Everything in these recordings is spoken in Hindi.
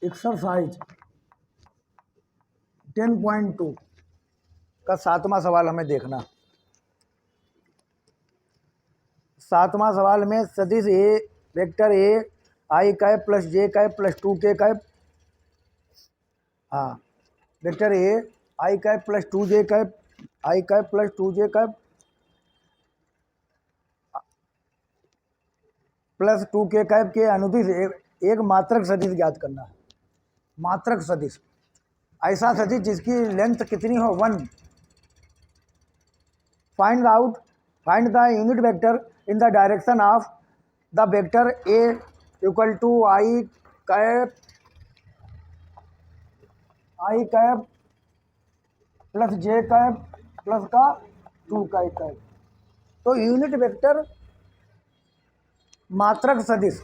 एक्सरसाइज 10.2 का 7वां सवाल हमें देखना। 7वां सवाल में सदिश A vector A i cap plus j cap plus 2k cap, हाँ vector A i cap plus 2j cap, i cap plus 2j cap plus 2k cap के अनुदिश एक मात्रक सदिश ज्ञात करना है। मात्रक सदिश ऐसा सदिश जिसकी लेंथ कितनी हो 1। Find the unit vector in the direction of the vector A equal to i cap plus j cap plus का 2k कैप। तो यूनिट वेक्टर मात्रक सदिश,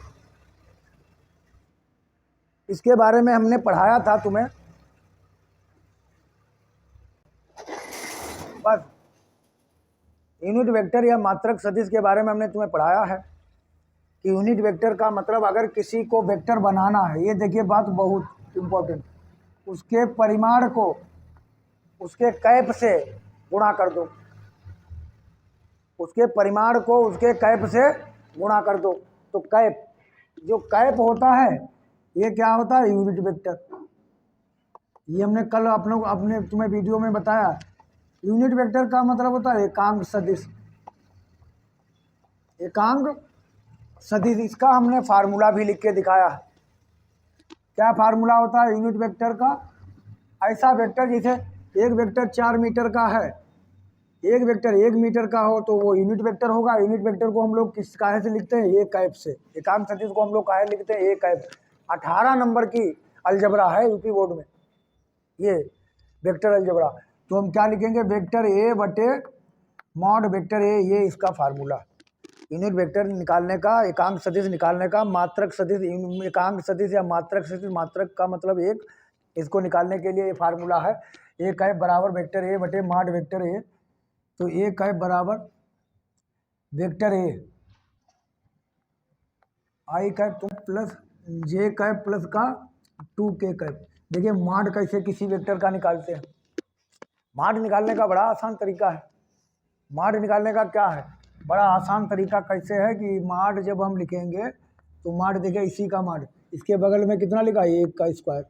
इसके बारे में हमने पढ़ाया था तुम्हें। बस यूनिट वेक्टर या मात्रक सदिश के बारे में हमने तुम्हें पढ़ाया है कि यूनिट वेक्टर का मतलब अगर किसी को वेक्टर बनाना है, ये देखिए बात बहुत इम्पोर्टेंट, उसके परिमाण को उसके कैप से गुणा कर दो, उसके परिमाण को उसके कैप से गुणा कर दो। तो कैप, जो कैप होता है ये क्या होता है? Unit vector. ये हमने कल आप लोग अपने तुम्हें वीडियो में बताया। यूनिट वेक्टर का मतलब होता है एकांक सदिश। एकांक सदिश, इसका हमने फार्मूला भी लिख के दिखाया है। क्या फार्मूला होता है यूनिट वेक्टर का? ऐसा वेक्टर जैसे एक वेक्टर 4 मीटर का है, एक वेक्टर 1 मीटर का हो तो वो यूनिट वेक्टर होगा। यूनिट वेक्टर को हम लोग किस काहे से लिखते हैं? ए कैप से। एकांक सदिश को हम लोग काहे लिखते हैं? A cap. 18 नंबर की अलजबरा है यूपी बोर्ड में, ये वेक्टर अलजबरा। तो हम क्या लिखेंगे? वेक्टर ए बटे मॉड वेक्टर ए, ये इसका फार्मूला। यूनिट वेक्टर निकालने का, एकांक सदिश निकालने का, मात्रक सदिश, एकांक सदिश या मात्रक सदिश, मात्रक का मतलब एक, इसको निकालने के लिए ये फार्मूला है। ए कैप बराबर वेक्टर ए बटे मॉड वेक्टर ए। तो ए कैप बराबर vector A i cap plus j cap plus का 2k कैप। देखिए मॉड कैसे किसी वेक्टर का निकालते हैं। मॉड निकालने का बड़ा आसान तरीका है। मॉड निकालने का क्या है? बड़ा आसान तरीका कैसे है कि मॉड जब हम लिखेंगे तो मॉड देखिए इसी का मॉड, इसके बगल में कितना लिखा है? 1 का स्क्वायर,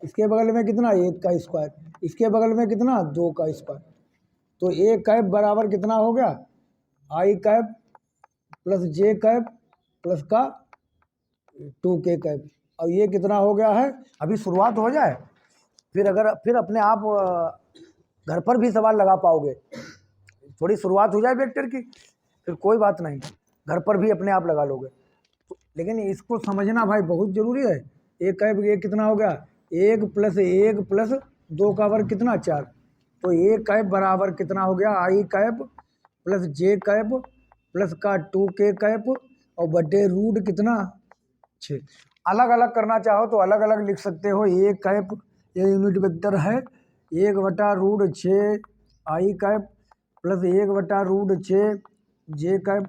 इसके बगल में कितना? 1 का स्क्वायर, इसके बगल में कितना? 2 का स्क्वायर। तो ए कैप बराबर कितना हो गया? आई cap plus j cap plus का 2k कैप। अब ये कितना हो गया है? अभी शुरुआत हो जाए, फिर अपने आप घर पर भी सवाल लगा पाओगे। थोड़ी शुरुआत हो जाए वेक्टर की, फिर कोई बात नहीं, घर पर भी अपने आप लगा लोगे। लेकिन इसको समझना भाई बहुत जरूरी है। ए कैप ये कितना हो गया? 1 प्लस 1 प्लस 2 का वर्ग कितना? 4। तो ए कैप बराबर कितना हो गया? आई cap plus j cap plus का 2k कैप और बटे रूट कितना? 6। अलग अलग करना चाहो तो अलग अलग लिख सकते हो। ए कैप ये यूनिट वेक्टर है, 1/√6 आई कैप प्लस 1/√6 जे कैप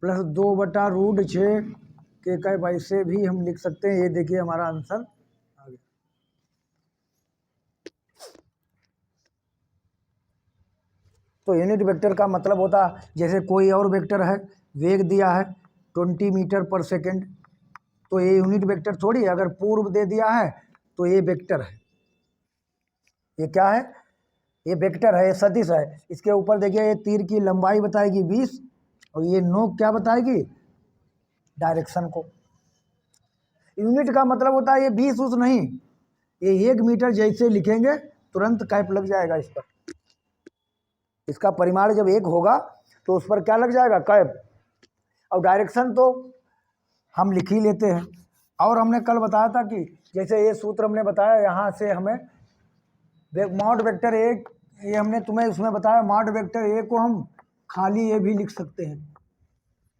प्लस 2/√6 के कैप। ऐसे भी हम लिख सकते हैं। ये देखिए हमारा आंसर आ गया। तो यूनिट वेक्टर का मतलब होता है जैसे कोई और वेक्टर है, वेग दिया है 20 मीटर पर सेकेंड, तो ये यूनिट वेक्टर थोड़ी। अगर पूर्व दे दिया है तो ये वेक्टर है। ये क्या है? ये वेक्टर है, ये सदिश है। इसके ऊपर देखिए ये तीर की लंबाई बताएगी 20 और ये नोक क्या बताएगी? डायरेक्शन को। यूनिट का मतलब होता है ये 20 उस नहीं, ये 1 मीटर जैसे लिखेंगे तुरंत कैप लग जाएगा इस पर। इसका परिमाण जब 1 होगा तो उस पर क्या लग जाएगा? कैप। और डायरेक्शन तो हम लिख ही लेते हैं। और हमने कल बताया था कि जैसे ये सूत्र हमने बताया, यहाँ से हमें मॉड वेक्टर ए, ये हमने तुम्हें उसमें बताया, मॉड वेक्टर ए को हम खाली ये भी लिख सकते हैं।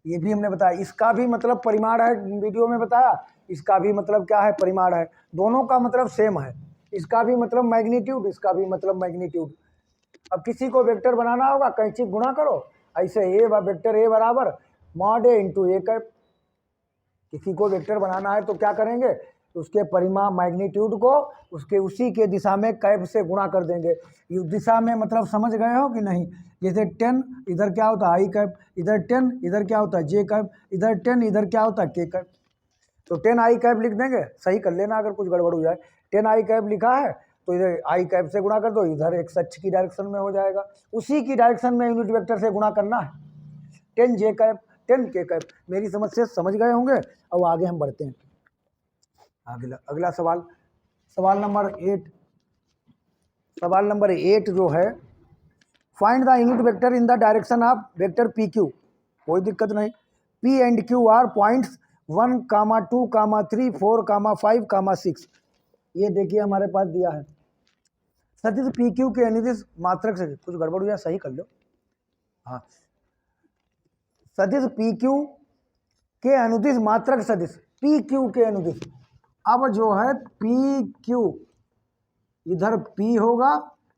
ये भी हमने बताया, इसका भी मतलब परिमाण है, वीडियो में बताया। इसका भी मतलब क्या है? परिमाण है। दोनों का मतलब सेम है। इसका भी मतलब मैग्नीट्यूड, इसका भी मतलब मैग्नीट्यूड। अब किसी को वेक्टर बनाना होगा, कैंची गुणा करो, ऐसे ए वेक्टर ए बराबर mod A into A cap. किसी को वेक्टर बनाना है तो क्या करेंगे? तो उसके परिमाण मैग्नीट्यूड को उसके उसी के दिशा में कैप से गुणा कर देंगे। ये दिशा में मतलब समझ गए हो कि नहीं? जैसे 10 इधर क्या होता है आई कैप, इधर 10 इधर क्या होता है जे कैप, इधर 10 इधर क्या होता है के कैप। तो 10 आई कैप लिख देंगे, सही कर लेना अगर कुछ गड़बड़ हो जाए। 10 आई कैप लिखा है तो इधर आई कैप से गुणा कर दो, इधर एक्स अक्ष की डायरेक्शन में हो जाएगा, उसी की डायरेक्शन में यूनिट वेक्टर से गुणा करना है। 10 जे कैप 10 के कैप। मेरी समझ से समझ गए होंगे। अब आगे हम बढ़ते हैं। अगला सवाल नंबर 8। सवाल नंबर 8 जो है, find the unit vector in the direction of vector P Q. कोई दिक्कत नहीं। P and Q R points 1, 2, 3, 4, 5, 6। ये देखिए हमारे पास दिया है सदिश पी क्यू के अनुदिश मात्रक सदिश। कुछ गड़बड़ हो जाए सही कर लो। हाँ, सदिश पी क्यू के अनुदिश मात्रक सदिश पी क्यू के अनुदिश। अब जो है पी क्यू, इधर पी होगा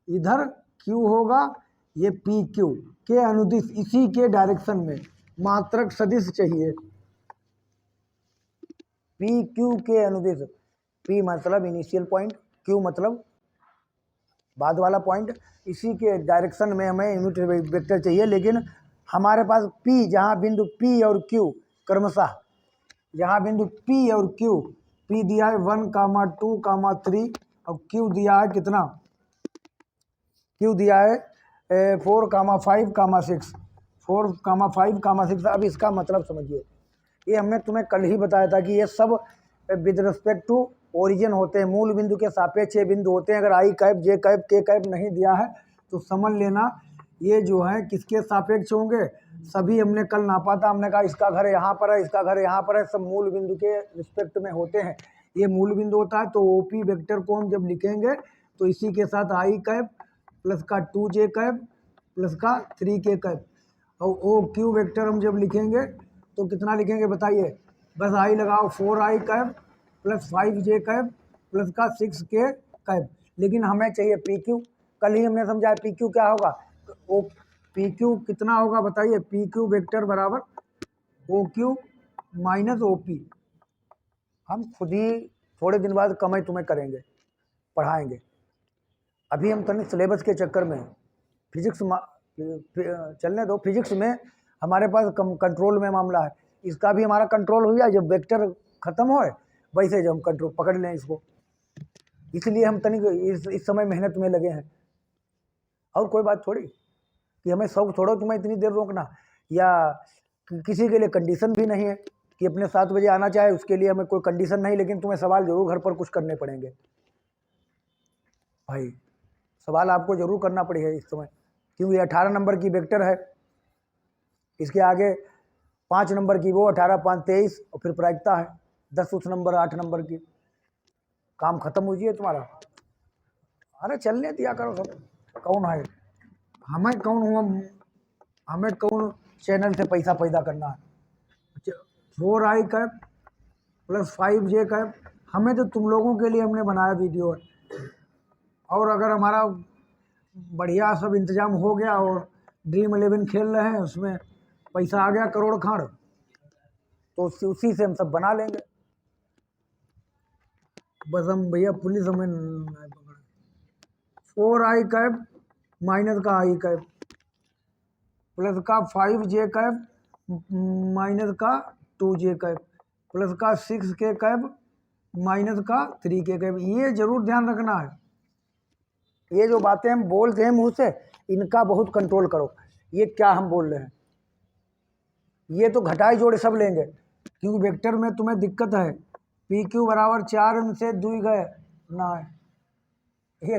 इधर क्यू होगा, ये पी क्यू के अनुदिश इसी के डायरेक्शन में मात्रक सदिश चाहिए। पी क्यू के अनुदिश, पी मतलब इनिशियल पॉइंट, क्यू मतलब बाद वाला पॉइंट, इसी के डायरेक्शन में हमें यूनिट वेक्टर चाहिए। लेकिन हमारे पास पी, जहाँ बिंदु पी और क्यू क्रमशः, जहाँ बिंदु पी और क्यू, पी दिया है 1, 2, 3 और क्यू दिया है कितना, क्यू दिया है 4, 5, 6, 4, 5, 6। अब इसका मतलब समझिए, ये हमने तुम्हें कल ही बताया था कि ये सब विद रिस्पेक्ट टू ओरिजिन होते हैं, मूल बिंदु के सापेक्ष ये बिंदु होते हैं। अगर आई कैप जे कैप के कैप नहीं दिया है तो समझ लेना ये जो है किसके सापेक्ष होंगे। सभी हमने कल नापा था, हमने कहा इसका घर यहाँ पर है, इसका घर यहाँ पर है, सब मूल बिंदु के रिस्पेक्ट में होते हैं। ये मूल बिंदु होता है। तो ओपी वेक्टर को हम जब लिखेंगे तो इसी के साथ आई कैप प्लस का 2 जे कैप प्लस का 3 के कैप, और ओ क्यू वेक्टर हम जब लिखेंगे तो कितना लिखेंगे बताइए? बस आई लगाओ 4 आई कैप प्लस 5 जे कैप प्लस का 6 के कैप। लेकिन हमें चाहिए पी क्यू। कल ही हमने समझाया पी क्यू क्या होगा। ओ पी क्यू कितना होगा बताइए? पी क्यू वेक्टर बराबर O Q minus O P. हम खुद ही थोड़े दिन बाद कम ही तुम्हें करेंगे, पढ़ाएंगे। अभी हम तनिक सिलेबस के चक्कर में फिजिक्स चलने दो। फिजिक्स में हमारे पास कंट्रोल में मामला है, इसका भी हमारा कंट्रोल हो गया जब वेक्टर खत्म होए, वैसे जब हम कंट्रोल पकड़ लें इसको। इसलिए हम तनिक इस समय मेहनत में लगे हैं। और कोई बात थोड़ी कि हमें शौक छोड़ो तुम्हें इतनी देर रोकना, या किसी के लिए कंडीशन भी नहीं है कि अपने 7 बजे आना चाहे, उसके लिए हमें कोई कंडीशन नहीं। लेकिन तुम्हें सवाल जरूर घर पर कुछ करने पड़ेंगे भाई, सवाल आपको जरूर करना पड़ेगा इस समय, क्योंकि 18 नंबर की वेक्टर है। इसके आगे 5 नंबर की वो 18, 5, 23 और फिर प्रायिकता है 10 उस नंबर 8 नंबर की। काम खत्म हो जाइए तुम्हारा। अरे चलने दिया करो सब। कौन है हमें, कौन हुआ हमें, कौन चैनल से पैसा पैदा करना है। 4 आई कैप प्लस 5 जे कैप, हमें तो तुम लोगों के लिए हमने बनाया वीडियो है। और अगर हमारा बढ़िया सब इंतजाम हो गया और ड्रीम 11 खेल रहे हैं, उसमें पैसा आ गया करोड़ खाड़, तो उसी से हम सब बना लेंगे। बस हम भैया पुलिस हमें नहीं पकड़े। 4 आई कैप माइनस का आई कैप प्लस का 5 जे कैप माइनस का 2 जे कैप प्लस का 6 के कैप माइनस का 3 के कैप। ये जरूर ध्यान रखना है, ये जो बातें हम बोलते हैं मुंह से, इनका बहुत कंट्रोल करो। ये क्या हम बोल रहे हैं, ये तो घटाई जोड़े सब लेंगे, क्योंकि वेक्टर में तुम्हें दिक्कत है। पी क्यू बराबर 4 से 2 गए ना, ये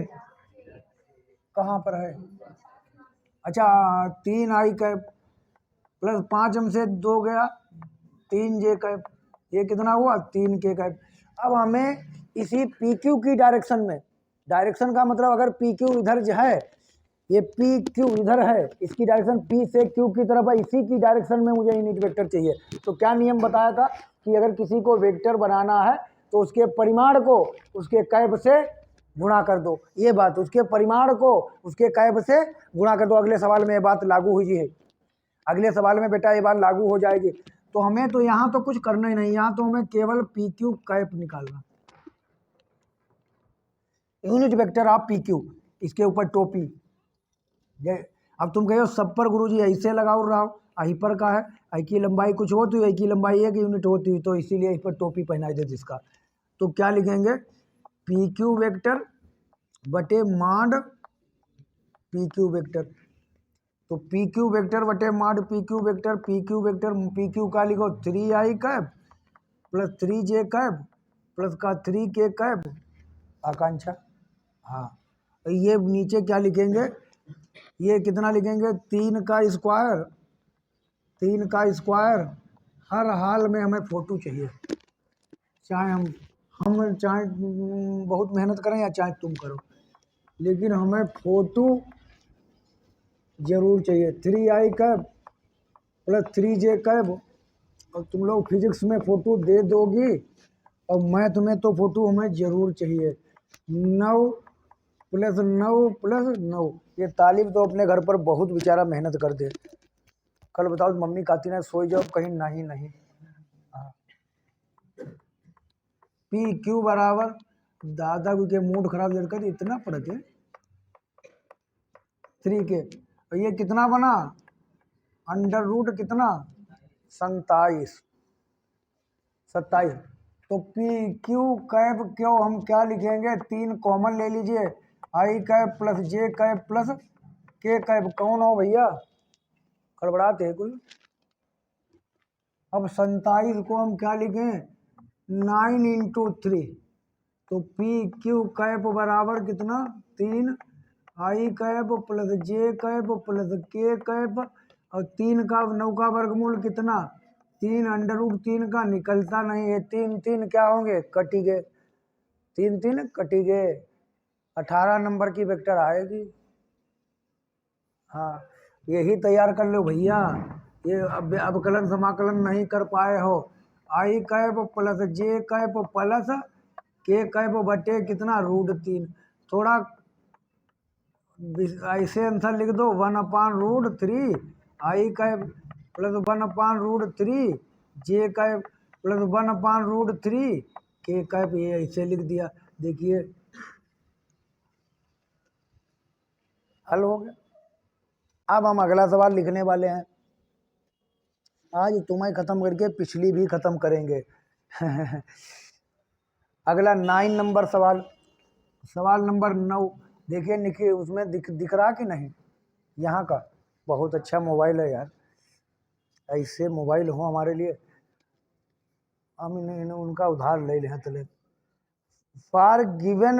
कहाँ पर है? अच्छा 3 आई कैप प्लस 5 से 2 गया 3 जे कैप, ये कितना हुआ 3 के कैप। अब हमें इसी पी क्यू की डायरेक्शन में, डायरेक्शन का मतलब अगर पी क्यू इधर जो है, ये पी क्यू इधर है, इसकी डायरेक्शन पी से क्यू की तरफ है, इसी की डायरेक्शन में मुझे यूनिट वेक्टर चाहिए। तो क्या नियम बताया था कि अगर किसी को वेक्टर बनाना है तो उसके परिमाण को उसके कैप से गुणा कर दो। ये बात, उसके परिमाण को उसके कैप से गुणा कर दो। अगले सवाल में ये बात लागू हुई है, अगले सवाल में बेटा ये बात लागू हो जाएगी। तो हमें तो यहाँ तो कुछ करना ही नहीं, यहाँ तो हमें केवल पी क्यू कैप निकालना। Unit vector of P Q, इसके ऊपर टोपी। अब तुम कहो सब पर गुरुजी ऐसे लगाओ रहा हो, आई पर का है, आई की लंबाई कुछ होती है, आई की लंबाई 1 यूनिट होती है, तो इसीलिए इस पर टोपी पहनाई देती इसका। तो क्या लिखेंगे, पी क्यू वेक्टर बटे माड पी क्यू वेक्टर। तो पी क्यू वेक्टर बटे माड P Q vector, P Q vector P Q का लिखो 3i cap plus 3j cap plus का 3k कैप। आकांक्षा, हाँ, ये नीचे क्या लिखेंगे, ये कितना लिखेंगे, 3 का स्क्वायर, 3 का स्क्वायर। हर हाल में हमें फोटो चाहिए, चाहे हम चाहे बहुत मेहनत करें या चाहे तुम करो, लेकिन हमें फोटो जरूर चाहिए। 3i cap plus 3j cap, और तुम लोग फिजिक्स में फोटो दे दोगी, और मैथ में तो फोटो हमें जरूर चाहिए। 9 + 9 + 9, ये तालिब तो अपने घर पर बहुत बेचारा मेहनत कर दे। कल बताओ मम्मी कहती ना सोई जाओ, कहीं नहीं नहीं। पी क्यू बराबर, दादा के मूड खराब जल कर इतना पढ़ के 3k, और ये कितना बना, अंडर रूट कितना 27, तो पी क्यू कैप क्यों हम क्या लिखेंगे, 3 कॉमन ले लीजिए, आई cap plus j cap plus के कैप। कौन हो भैया, गड़बड़ाते कोई। अब 27 को हम क्या लिखें, 9 × 3, तो पी क्यू कैप बराबर कितना, 3 आई cap plus j cap plus के कैप, और 3 का 9 का वर्गमूल कितना, 3 अंडर रूट 3 का निकलता नहीं है, 3 3 क्या होंगे, कटी गए, 3 3 कटी गए, 18 नंबर की वेक्टर आएगी। हाँ, यही तैयार कर लो भैया, ये अब अवकलन समाकलन नहीं कर पाए हो, आई cap plus j cap plus के कैप बटे कितना, √3। थोड़ा ऐसे आंसर लिख दो, 1/√3 आई कैप प्लस 1/√3 जे कैप प्लस 1/√3 के कैप, ये ऐसे लिख दिया। देखिए हल हो गया। अब हम अगला सवाल लिखने वाले हैं, आज तुम्हें खत्म करके पिछली भी खत्म करेंगे। अगला 9 नंबर सवाल, सवाल नंबर 9। देखिए लिखिए, उसमें दिख रहा कि नहीं, यहाँ का बहुत अच्छा मोबाइल है यार, ऐसे मोबाइल हो हमारे लिए, हम इन्हें उनका उधार ले लें चले। फॉर गिवन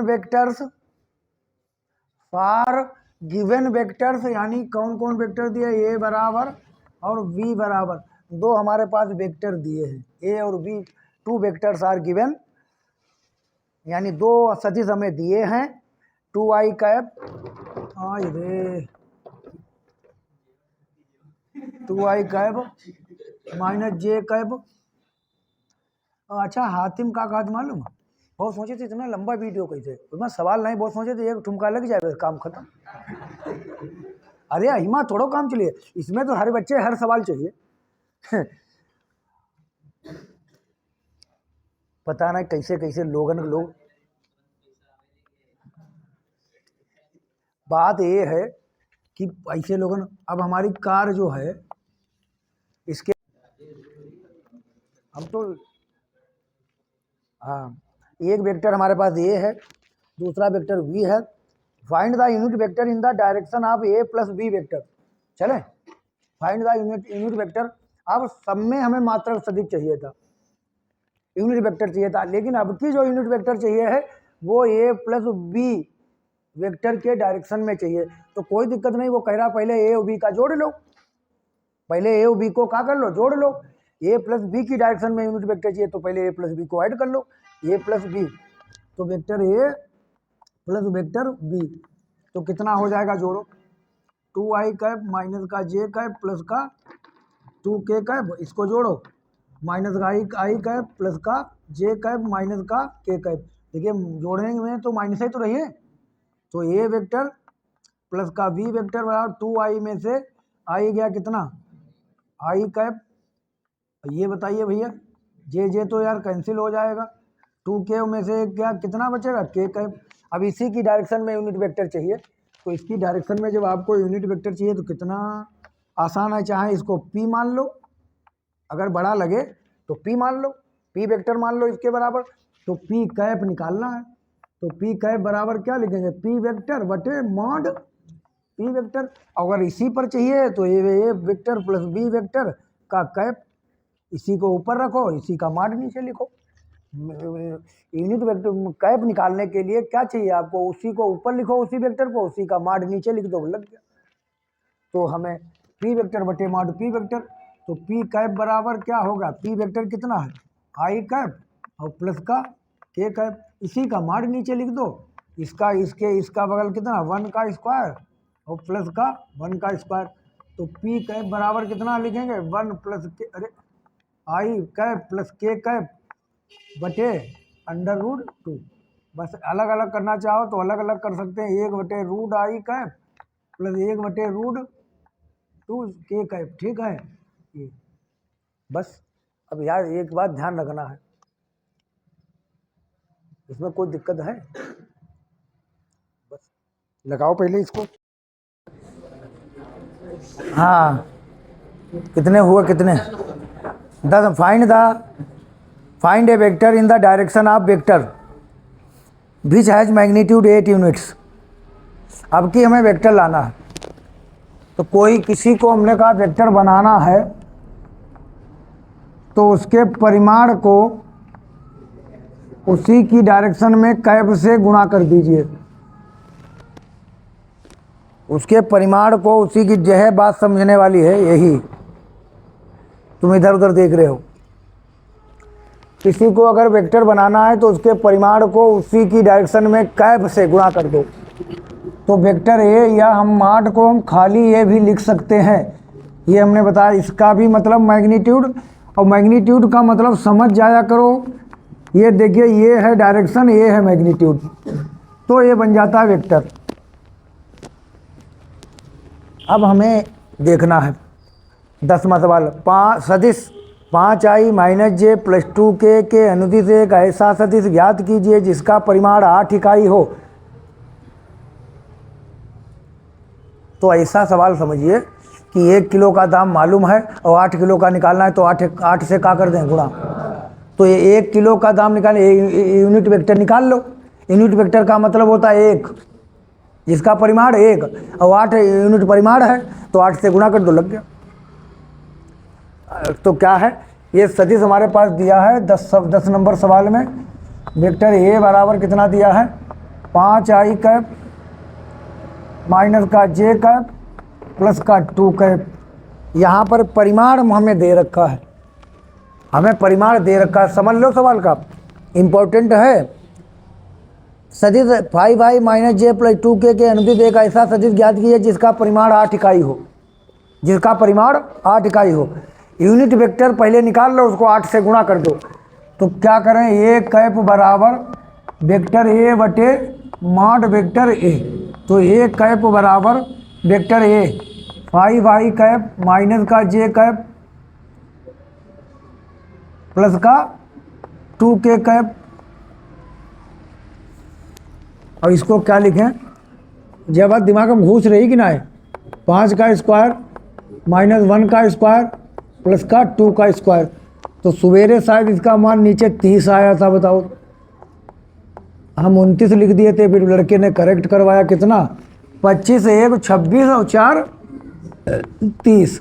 वेक्टर्स यानी कौन कौन वेक्टर दिए, ए बराबर और बी बराबर, दो हमारे पास वेक्टर दिए हैं, ए और बी, 2 वेक्टर्स आर गिवन, यानी 2 सदिश हमें दिए हैं, 2i कैप, -2i कैप - जे कैप। अच्छा, हातिम का कहा मालूम, बहुत सोचे थे इतना लंबा वीडियो कैसे, उसमें सवाल नहीं, बहुत सोचे थे एक ठुमका लग जाएगा काम खत्म। अरे हिमा थोड़ो काम चलिए, इसमें तो हर बच्चे हर सवाल चाहिए। पता नहीं कैसे कैसे लोग, बात ये है कि ऐसे लोगों, अब हमारी कार जो है इसके, हम तो, हाँ, एक वेक्टर हमारे पास ए है, दूसरा वेक्टर बी है, find the unit vector in the direction of A plus B vector. चले, फाइंड द यूनिट वेक्टर। अब सब में हमें मात्रक सदिश चाहिए था, यूनिट वेक्टर चाहिए था, लेकिन अब की जो यूनिट वेक्टर चाहिए है वो ए प्लस बी वेक्टर के डायरेक्शन में चाहिए। तो कोई दिक्कत नहीं, वो कह रहा पहले ए और बी का जोड़ लो, पहले ए और बी को क्या कर लो, जोड़ लो। ए प्लस बी की डायरेक्शन में यूनिट वेक्टर चाहिए, तो पहले ए प्लस बी को ऐड कर लो, ए प्लस बी, तो vector A plus vector B, तो कितना हो जाएगा, जोड़ो, 2i कैप माइनस का जे कैप प्लस का 2k कैप, इसको जोड़ो, माइनस का आई कैप प्लस का जे कैप माइनस का के कैप। देखिए जोड़ने में तो माइनस ही तो रही है, तो ए वेक्टर प्लस का बी वेक्टर बराबर 2i में से आई गया कितना, आई कैप, ये बताइए भैया, जे तो यार कैंसिल हो जाएगा, 2k में से क्या कितना बचेगा, के कैप। अब इसी की डायरेक्शन में यूनिट वेक्टर चाहिए, तो इसकी डायरेक्शन में जब आपको यूनिट वेक्टर चाहिए तो कितना आसान है, चाहे इसको P मान लो, अगर बड़ा लगे तो P मान लो, P वेक्टर मान लो इसके बराबर, तो P कैप निकालना है, तो P कैप बराबर क्या लिखेंगे, P वेक्टर बटे मॉड P वेक्टर। अगर इसी पर चाहिए तो A vector plus B vector का कैप, इसी को ऊपर रखो, इसी का मॉड नीचे लिखो। यूनिट वेक्टर कैप निकालने के लिए क्या चाहिए आपको, उसी को ऊपर लिखो उसी वेक्टर को, उसी का मॉड नीचे लिख दो, लग गया। तो हमें P वेक्टर बटे मॉड P वेक्टर, तो P कैप बराबर क्या होगा, P वेक्टर कितना है I कैप और प्लस का K कैप, इसी का मॉड नीचे लिख दो, इसका इसके इसका बगल कितना 1 का स्क्वायर और प्लस का 1 का स्क्वायर, तो P कैप बराबर कितना लिखेंगे 1 प्लस के, अरे I cap plus K cap बटे √2। बस अलग अलग करना चाहो तो अलग अलग कर सकते हैं, 1 बटे √I कैप प्लस 1 बटे √2 K कैप, ठीक है ये। बस अब यार एक बात ध्यान रखना है, इसमें कोई दिक्कत है, बस लगाओ पहले इसको। हाँ कितने हुए, कितने 10। Find A vector in the direction of vector which has magnitude 8 units. अब की हमें वेक्टर लाना है, तो कोई किसी को हमने कहा वेक्टर बनाना है, तो उसके परिमाण को उसी की डायरेक्शन में कैप से गुणा कर दीजिए, उसके परिमाण को उसी की, जो है बात समझने वाली है यही, तुम इधर उधर देख रहे हो। किसी को अगर वेक्टर बनाना है तो उसके परिमाण को उसी की डायरेक्शन में कैप से गुणा कर दो, तो वेक्टर ए, या हम मॉड को हम खाली ए भी लिख सकते हैं, ये हमने बताया। इसका भी मतलब मैग्नीट्यूड, और मैग्नीट्यूड का मतलब समझ जाया करो, ये देखिए ये है डायरेक्शन, ये है मैग्नीट्यूड, तो ये बन जाता है वेक्टर। अब हमें देखना है 10वां सवाल, सदिश 5i - j + 2k के अनुदिश एक ऐसा सदिश ज्ञात कीजिए जिसका परिमाण 8 इकाई हो। तो ऐसा सवाल समझिए कि 1 किलो का दाम मालूम है और 8 किलो का निकालना है, तो 8 से क्या कर दें, गुणा। तो ये 1 किलो का दाम निकालने, यूनिट वेक्टर निकाल लो। यूनिट वेक्टर का मतलब होता है 1, जिसका परिमाण 1, और 8 यूनिट परिमाण है, तो 8 से गुणा कर दो, लग गया। तो क्या है, ये सदिश हमारे पास दिया है 10 नंबर सवाल में। वेक्टर ए बराबर कितना दिया है, 5i कैप माइनस का j कैप प्लस का 2 कैप। यहाँ पर परिमाण हमें दे रखा है, हमें परिमाण दे रखा है, समझ लो सवाल का इम्पोर्टेंट है। सदिश 5i - j + 2k के अनुदिश एक ऐसा सदिश ज्ञात कीजिए जिसका परिमाण 8 इकाई हो, जिसका परिमाण 8 इकाई हो। यूनिट वेक्टर पहले निकाल लो, उसको 8 से गुणा कर दो, तो क्या करें, ए कैप बराबर वेक्टर ए बटे मॉड वेक्टर ए, तो ए कैप बराबर vector A 5i cap minus का j कैप प्लस का 2k कैप। और इसको क्या लिखें, जब बात दिमाग में घुस रही कि ना है, 5 का स्क्वायर माइनस 1 का स्क्वायर प्लस का 2 का स्क्वायर, तो सवेरे शायद इसका मान नीचे 30 आया था, बताओ। हम 29 लिख दिए थे, फिर लड़के ने करेक्ट करवाया, कितना 25 1 26 और 4 30।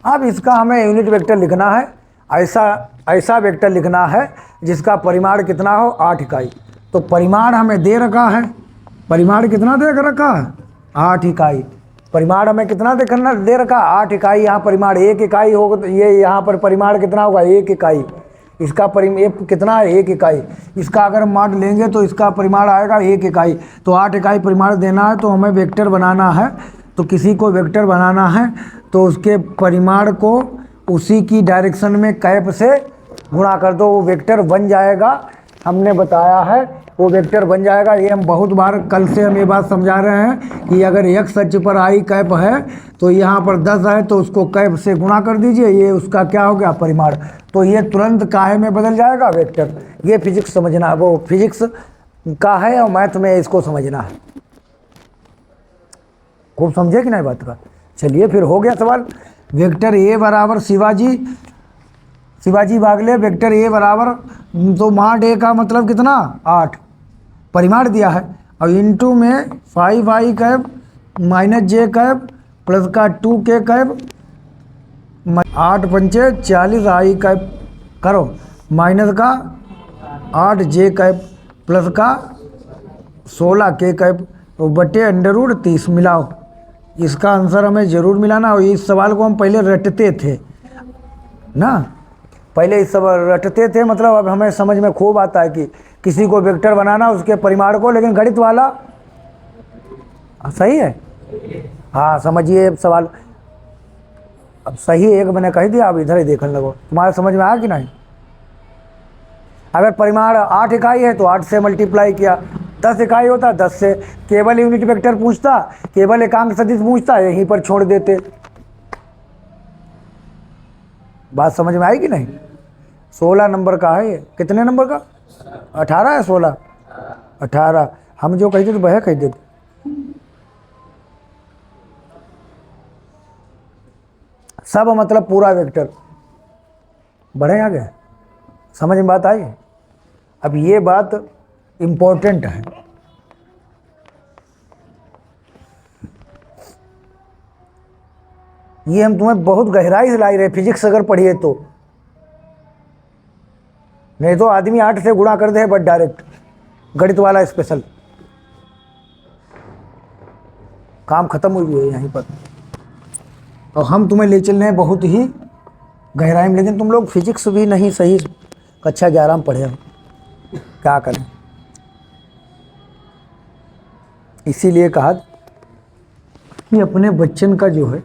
अब इसका हमें यूनिट वेक्टर लिखना है, ऐसा वेक्टर लिखना है जिसका परिमाण कितना हो, 8 इकाई। तो परिमाण हमें दे रखा है, परिमाण कितना दे रखा है, 8 इकाई। परिमाण हमें कितना दे रखा, 8 इकाई। यहाँ परिमाण 1 इकाई होगा, तो ये यहाँ पर परिमाण कितना होगा, 1 इकाई। इसका कितना है, 1 इकाई। इसका अगर मॉड लेंगे तो इसका परिमाण आएगा 1 इकाई। तो 8 इकाई परिमाण देना है, तो हमें वेक्टर बनाना है। तो किसी को वेक्टर बनाना है तो उसके परिमाण को उसी की डायरेक्शन में कैप से गुणा कर दो, वो वेक्टर बन जाएगा। हमने बताया है वो वेक्टर बन जाएगा। ये हम बहुत बार, कल से हम ये बात समझा रहे हैं कि अगर x अक्ष पर i कैप है तो यहाँ पर 10 है, तो उसको कैप से गुणा कर दीजिए, ये उसका क्या हो गया, परिमाण। तो ये तुरंत काहे में बदल जाएगा, वेक्टर। ये फिजिक्स समझना, वो फिजिक्स का है और मैथ में इसको समझना है। खूब समझे कि नहीं बात का। चलिए फिर हो गया सवाल। वेक्टर ए बराबर शिवाजी बागले, वेक्टर ए बराबर, तो माड ए का मतलब कितना 8 परिमाण दिया है, और इंटू में 5i कैब माइनस जे कैब प्लस का 2k कैब 8 पंचे 40 i कैब करो माइनस का 8 जे कैब प्लस का 16k कैब बटे √30 मिलाओ। इसका आंसर हमें ज़रूर मिलाना। और इस सवाल को हम पहले रटते थे ना, पहले इस सब रटते थे, मतलब अब हमें समझ में खूब आता है कि किसी को वेक्टर बनाना उसके परिमाण को, लेकिन गणित वाला सही है। हाँ समझिए सवाल अब सही एक मैंने कह दिया, अब इधर ही देखने लगो। तुम्हारे समझ में आया कि नहीं। अगर परिमाण 8 इकाई है तो 8 से मल्टीप्लाई किया, 10 इकाई होता 10 से, केवल यूनिट वेक्टर पूछता, केवल एकांक सदिश पूछता, यहीं पर छोड़ देते। बात समझ में आई कि नहीं। 16 नंबर का है ये। कितने नंबर का 18 है 16 18। हम जो कहते थे वह कह देते। सब मतलब पूरा वेक्टर। बढ़े आगे, समझ में बात आई। अब ये बात इम्पोर्टेंट है। ये हम तुम्हें बहुत गहराई से लाई रहे, फिजिक्स अगर पढ़िए तो। नहीं तो आदमी 8 से गुणा कर दे बस डायरेक्ट, गणित वाला स्पेशल काम खत्म हुई है यहीं पर। और हम तुम्हें ले चल रहे हैं बहुत ही गहराई में, लेकिन तुम लोग फिजिक्स भी नहीं सही कक्षा 11 में पढ़े हो, क्या करें। इसीलिए कहा कि अपने बच्चन का जो है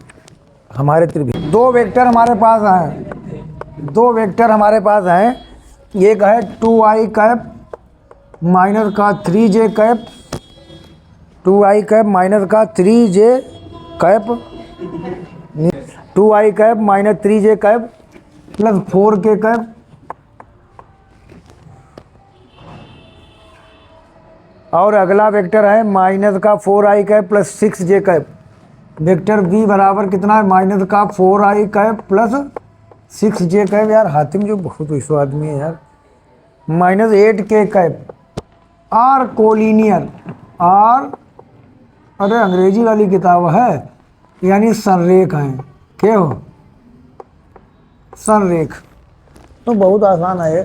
हमारे त्रिभुज, 2 वेक्टर हमारे पास हैं, 2 वेक्टर हमारे पास हैं। एक है 2i कैप माइनस का 3j cap, 2i cap minus का 3j cap, 2i cap minus 3j cap plus 4k cap, और अगला वेक्टर है माइनस का 4i cap plus 6j cap. Vector B बराबर कितना है, माइनस का 4i cap plus 6j cap. यार हातिम जो बहुत विश्व आदमी है यार। Minus 8k cap. Are collinear, are अरे अंग्रेजी वाली किताब है, यानी संरेख है। क्या हो संरेख, तो बहुत आसान है ये।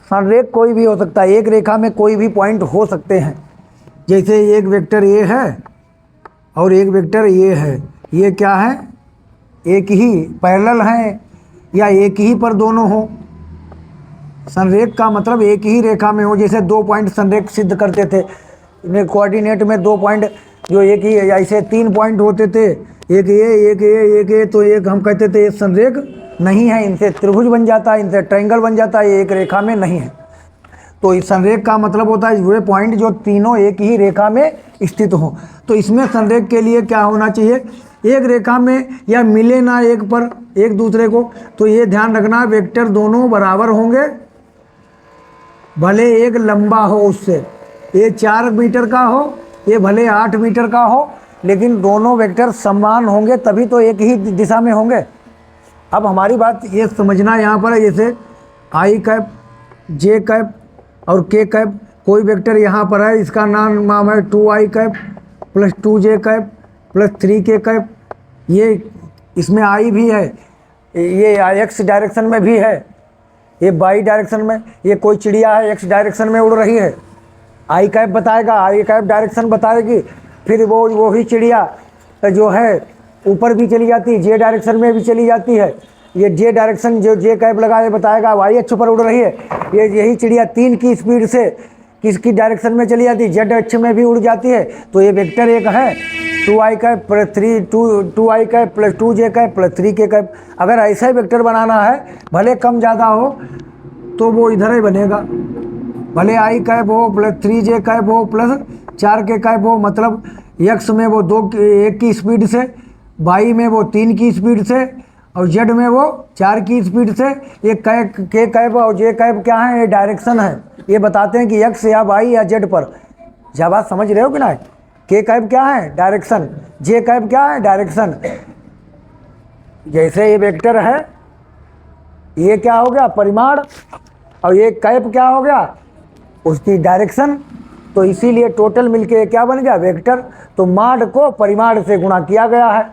संरेख कोई भी हो सकता है, एक रेखा में कोई भी पॉइंट हो सकते हैं। जैसे एक वेक्टर ए है और एक वेक्टर ये है, ये क्या है, एक ही पैरेलल हैं या एक ही पर दोनों हो। संरेख का मतलब एक ही रेखा में हो। जैसे 2 पॉइंट संरेख सिद्ध करते थे, कोऑर्डिनेट में 2 पॉइंट जो एक ही, ऐसे 3 पॉइंट होते थे, एक ये, तो एक हम कहते थे ये संरेख नहीं है, इनसे त्रिभुज बन जाता है, इनसे ट्रायंगल बन जाता है, ये एक रेखा में नहीं है। तो इस संरेख का मतलब होता है वे पॉइंट जो तीनों एक ही रेखा में स्थित हो। तो इसमें संरेख के लिए क्या होना चाहिए, एक रेखा में या मिले ना एक पर एक दूसरे को। तो ये ध्यान रखना वेक्टर दोनों बराबर होंगे, भले एक लंबा हो उससे, ये 4 मीटर का हो, ये भले 8 मीटर का हो, लेकिन दोनों वेक्टर समान होंगे तभी तो एक ही दिशा में होंगे। अब हमारी बात ये समझना यहाँ पर है, जैसे i कैप, j कैप और k कैप, कोई वेक्टर यहाँ पर है, इसका नाम है 2i cap plus 2j cap plus 3k cap. ये इसमें i भी है, ये x डायरेक्शन में भी है, ये y डायरेक्शन में, ये कोई चिड़िया है x डायरेक्शन में उड़ रही है, i कैप बताएगा, i कैप डायरेक्शन बताएगी। फिर वो ही चिड़िया जो है ऊपर भी चली जाती है, j डायरेक्शन में भी चली जाती है। ये j डायरेक्शन जो j कैप लगा ये बताएगा y अक्ष पर उड़ रही है। ये यही चिड़िया 3 की स्पीड से किसकी डायरेक्शन में चली जाती है, z अक्ष में भी उड़ जाती है। तो ये वेक्टर एक है 2i cap plus 2i cap plus 2j cap plus 3k cap. अगर ऐसा ही वेक्टर बनाना है, भले कम ज़्यादा हो तो वो इधर ही बनेगा, भले i कैप हो प्लस 3j कैप हो प्लस 4k कैप हो। मतलब x में वो 1 की स्पीड से, y में वो 3 की स्पीड से, और जेड में वो 4 की स्पीड से, ये के कैप और जे कैप क्या है, ये डायरेक्शन है, ये बताते हैं कि एक्स या वाई या जेड पर। जब बात समझ रहे हो कि ना, के कैप क्या है, डायरेक्शन, जे कैप क्या है, डायरेक्शन। जैसे ये वेक्टर है, ये क्या हो गया, परिमाण, और ये कैप क्या हो गया, उसकी डायरेक्शन। तो इसीलिए टोटल मिलके क्या बन गया, वेक्टर। तो माड को परिमाण से गुणा किया गया है।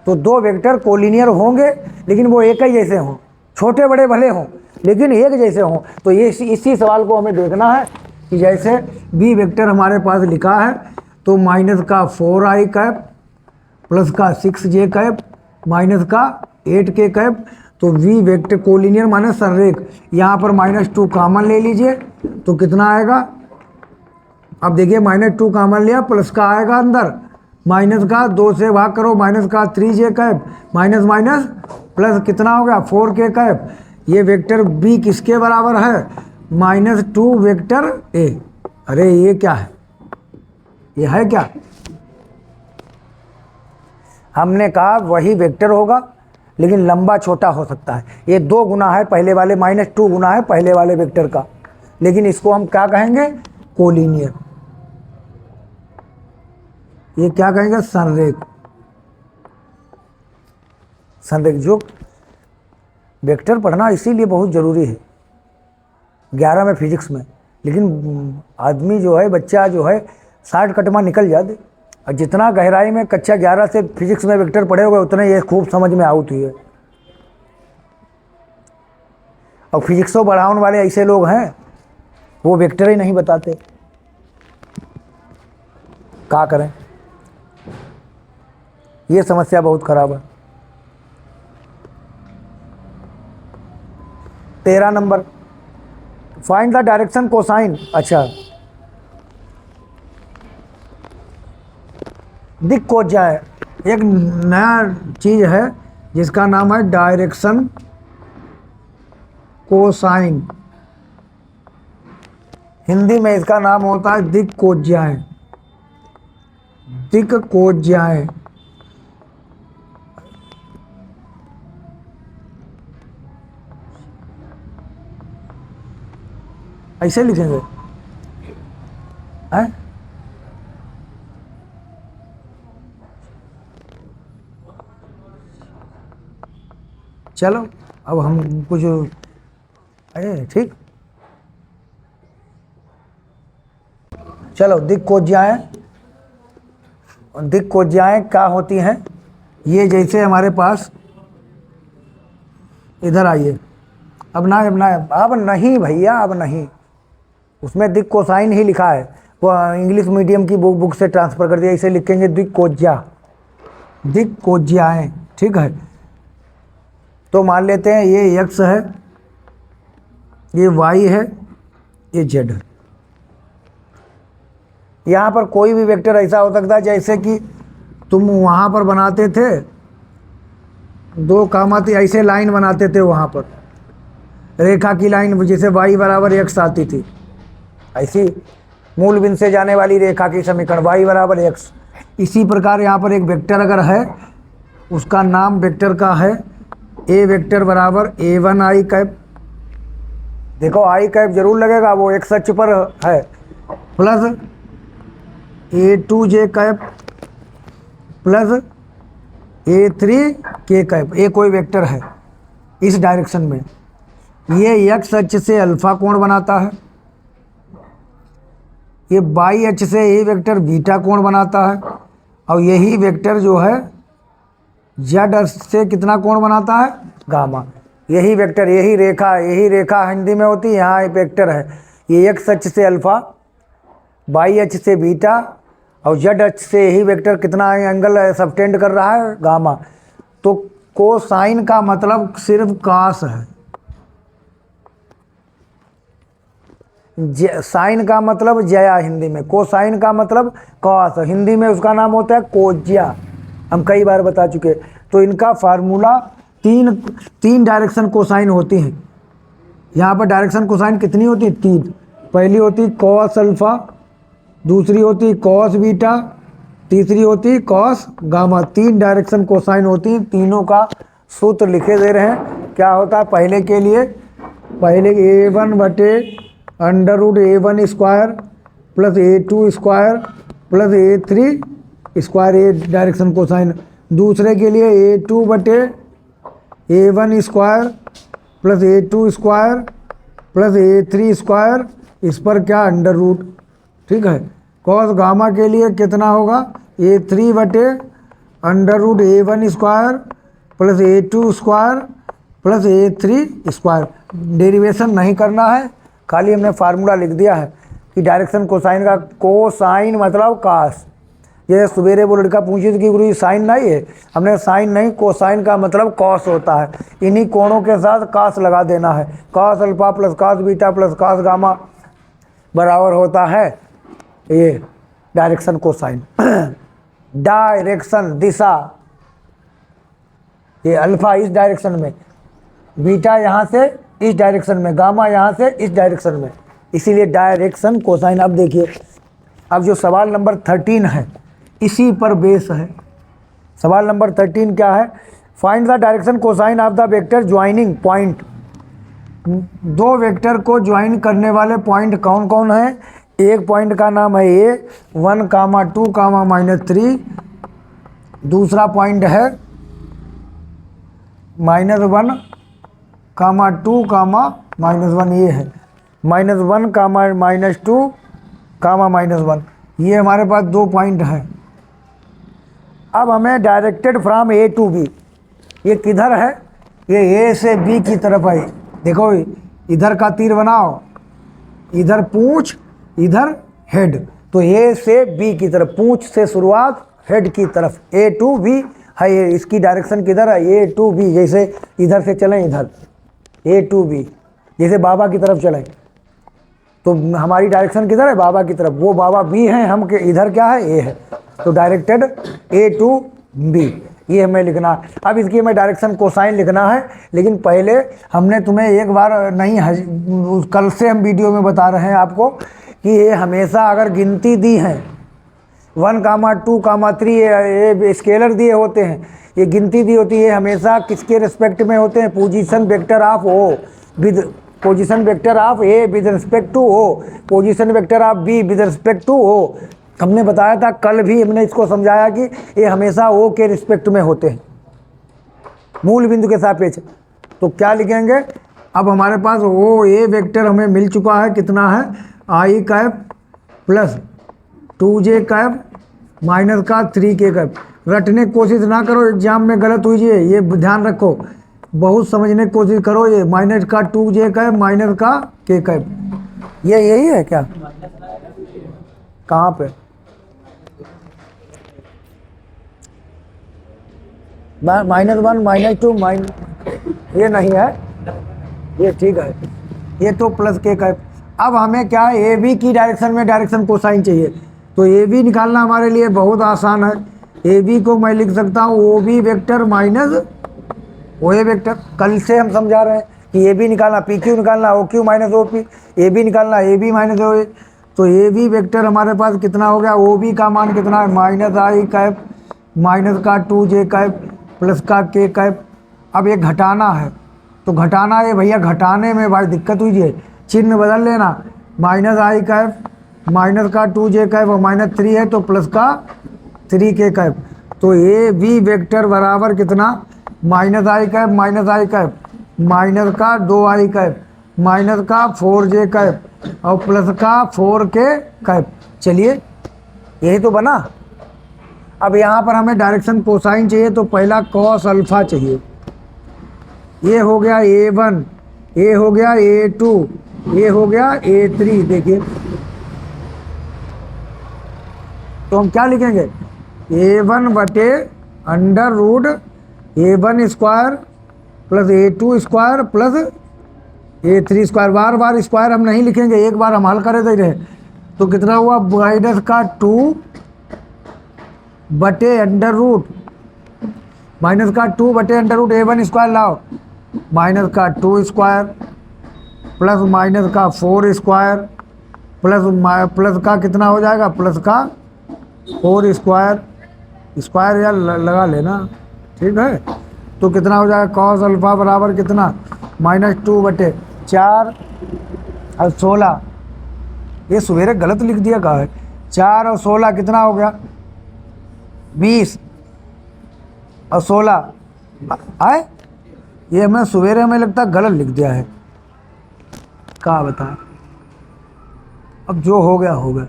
तो दो वेक्टर कोलिनियर होंगे लेकिन वो एक ही जैसे हों, छोटे बड़े भले हों लेकिन एक जैसे हों। तो ये इसी सवाल को हमें देखना है कि जैसे बी वेक्टर हमारे पास लिखा है, तो माइनस का 4i कैप प्लस का 6j कैप माइनस का 8k कैप। तो वी वेक्टर कोलिनियर माने संरेख, यहाँ पर -2 कॉमन ले लीजिए तो कितना आएगा। अब देखिए -2 कॉमन लिया, प्लस का आएगा अंदर, माइनस का 2 से भाग करो, माइनस का 3j cap minus minus plus कितना हो गया 4k कैप। ये वेक्टर बी किसके बराबर है, -2 वेक्टर ए। अरे ये क्या है, ये है क्या, हमने कहा वही वेक्टर होगा लेकिन लंबा छोटा हो सकता है। ये 2 गुना है पहले वाले, -2 गुना है पहले वाले वेक्टर का, लेकिन इसको हम क्या कहेंगे, कोलिनियर। ये क्या कहेंगे, संरेख। संरेख जो वेक्टर पढ़ना इसीलिए बहुत ज़रूरी है 11 में फिजिक्स में। लेकिन आदमी जो है, बच्चा जो है, शॉर्टकट में निकल जाते, और जितना गहराई में कक्षा 11 से फिजिक्स में वेक्टर पढ़े होगा उतना ये खूब समझ में आउट हुई है। और फिजिक्सों बढ़ाने वाले ऐसे लोग हैं, वो वेक्टर ही नहीं बताते, क्या करें, ये समस्या बहुत खराब है। 13 number, find the direction cosine. अच्छा, दिक् को जाए, एक नया चीज़ है जिसका नाम है डायरेक्शन कोसाइन। हिंदी में इसका नाम होता है दिक् कोज्याएं। दिक् कोज्याएं, ऐसे लिखेंगे हैं? चलो अब हम कुछ, अरे ठीक, चलो दिक् कोज्याएं। दिक् कोज्याएं क्या होती हैं, ये जैसे हमारे पास, इधर आइए, अब नहीं भैया, अब नहीं, उसमें दिक् कोसाइन ही लिखा है, वो इंग्लिश मीडियम की बुक से ट्रांसफ़र कर दिया। इसे लिखेंगे दिक् कोज्या, दिक् कोज्याएं, ठीक है। तो मान लेते हैं ये x है, ये y है, ये z है। यहाँ पर कोई भी वेक्टर ऐसा हो सकता है जैसे कि तुम वहाँ पर बनाते थे 2 कामा थी, ऐसे लाइन बनाते थे वहाँ पर, रेखा की लाइन, जैसे y बराबर x आती थी, ऐसी मूल बिंदु से जाने वाली रेखा की समीकरण y बराबर x। इसी प्रकार यहाँ पर एक वेक्टर अगर है, उसका नाम वेक्टर का है ए वेक्टर बराबर a1i कैप। देखो i कैप जरूर लगेगा, वो x अक्ष पर है, plus a2j cap plus a3k cap. A कोई वेक्टर है इस डायरेक्शन में, ये x अक्ष से अल्फा कोण बनाता है, ये y अक्ष से ये वेक्टर बीटा कोण बनाता है, और यही वेक्टर जो है z अक्ष से कितना कोण बनाता है, गामा। यही वेक्टर, यही रेखा हिंदी में होती है, यहाँ एक वेक्टर है, ये x अक्ष से अल्फा, y अक्ष से बीटा, और z अक्ष से यही वेक्टर कितना एंगल सबटेंड कर रहा है, गामा। तो कोसाइन का मतलब सिर्फ कास है, साइन का मतलब जया हिंदी में, कोसाइन का मतलब कॉस, हिंदी में उसका नाम होता है कोज्या, हम कई बार बता चुके। तो इनका फार्मूला तीन डायरेक्शन कोसाइन होती हैं। यहाँ पर डायरेक्शन कोसाइन कितनी होती है, 3। पहली होती कॉस अल्फा, दूसरी होती कॉस बीटा, तीसरी होती कॉस गामा। 3 डायरेक्शन कोसाइन होती हैं, तीनों का सूत्र लिखे दे रहे हैं। क्या होता है पहले के लिए, पहले A1 बटे under root A1 square plus A2 square plus A3 square, ये डायरेक्शन कोसाइन। दूसरे के लिए A2 बटे A1 square plus A2 square plus A3 square, इस पर क्या अंडर रूट। ठीक है। कॉस गामा के लिए कितना होगा, A3 बटे under root A1 square plus A2 square plus A3 square. Derivation नहीं करना है, खाली हमने फार्मूला लिख दिया है कि डायरेक्शन कोसाइन का, कोसाइन मतलब कास। ये सवेरे वो लड़का पूछी थी कि गुरु जी साइन नहीं है, हमने साइन नहीं, कोसाइन का मतलब कॉस होता है। इन्हीं कोणों के साथ कास लगा देना है। Cos alpha plus cos beta plus cos gamma बराबर होता है ये डायरेक्शन कोसाइन। डायरेक्शन दिशा, ये अल्फा इस डायरेक्शन में, बीटा यहाँ से इस डायरेक्शन में, गामा यहाँ से इस डायरेक्शन में, इसीलिए डायरेक्शन कोसाइन। अब देखिए, अब जो सवाल नंबर 13 है इसी पर बेस है। सवाल नंबर 13 क्या है, find the direction cosine of the vector joining point. दो वेक्टर को ज्वाइन करने वाले पॉइंट कौन कौन है। एक पॉइंट का नाम है A1, 2, -3। दूसरा पॉइंट है -1, -2, -1, ये है -1, -2, -1। ये हमारे पास दो पॉइंट हैं। अब हमें directed from A to B, ये किधर है, ये A से B की तरफ है। देखो इधर का तीर बनाओ, इधर पूंछ, इधर हेड, तो A से B की तरफ, पूंछ से शुरुआत हेड की तरफ, A टू B है। ये इसकी डायरेक्शन किधर है, A टू B। जैसे इधर से चलें, इधर A टू B, जैसे बाबा की तरफ चलें तो हमारी डायरेक्शन किधर है, बाबा की तरफ। वो बाबा B हैं, हम के इधर क्या है, A है। तो डायरेक्टेड A टू B, ये हमें लिखना है। अब इसकी हमें डायरेक्शन कोसाइन लिखना है, लेकिन पहले हमने तुम्हें एक बार नहीं, कल से हम वीडियो में बता रहे हैं आपको कि ये हमेशा अगर गिनती दी है 1, 2, 3, ये स्केलर दिए होते हैं, ये गिनती दी होती है, हमेशा किसके रिस्पेक्ट में होते हैं, position vector of O with position vector of A with respect to O, position vector of B with respect to O। हमने बताया था कल भी, हमने इसको समझाया कि ये हमेशा O के रिस्पेक्ट में होते हैं, मूल बिंदु के सापेक्ष। तो क्या लिखेंगे, अब हमारे पास OA वेक्टर हमें मिल चुका है, कितना है, I cap plus 2J cap minus का 3K कैप। रटने की कोशिश ना करो, एग्जाम में गलत हुई ये ध्यान रखो, बहुत समझने की कोशिश करो। ये माइनस का 2J कैप माइनस का K कैप, ये यही है क्या, कहाँ पे, -1, -2 ये नहीं है, ये ठीक है, ये तो प्लस K कैप। अब हमें क्या है, ए बी की डायरेक्शन में डायरेक्शन कोसाइन चाहिए, तो ए बी निकालना हमारे लिए बहुत आसान है। ए बी को मैं लिख सकता हूँ O B vector minus O A vector. कल से हम समझा रहे हैं कि ए बी निकालना, पी क्यू निकालना, O Q minus O P, A B निकालना ए बी माइनस ओ ए। तो ए बी वेक्टर हमारे पास कितना हो गया, ओ बी का मान कितना है, -I कैप माइनस का 2J कैप प्लस का K कैप। अब ये घटाना है, तो घटाना है भैया, घटाने में भाई दिक्कत हुई है, चिन्ह बदल लेना, -I कैप माइनस का 2J कैप और -3 है तो प्लस का 3K कैप। तो ए बी वेक्टर बराबर कितना, -I कैप माइनस का 2I कैप माइनस का 4J कैप और प्लस का 4K कैप। चलिए यही तो बना। अब यहाँ पर हमें डायरेक्शन कोसाइन चाहिए, तो पहला कॉस अल्फा चाहिए। ये हो गया A1, ये हो गया A2, ये हो गया A3। देखिए तो हम क्या लिखेंगे, A1 बटे under root A1 square plus A2 square plus A3 square. बार बार स्क्वायर हम नहीं लिखेंगे, एक बार हम हल करे दे रहे। तो कितना हुआ, माइनस का 2 बटे अंडर रूट, माइनस का 2 बटे अंडर रूट A1 स्क्वायर लाओ, माइनस का 2 स्क्वायर प्लस माइनस का 4 स्क्वायर प्लस का कितना हो जाएगा, प्लस का 4 स्क्वायर स्क्वायर या लगा लेना, ठीक है। तो कितना हो जाएगा, कॉस अल्फा बराबर कितना, -2/4 और 16, ये सवेरे गलत लिख दिया कहा है। 4 और 16 कितना हो गया, 20 और 16 आए, ये मैं सवेरे हमें लगता है गलत लिख दिया है, क्या बताएं। अब जो हो गया हो गया,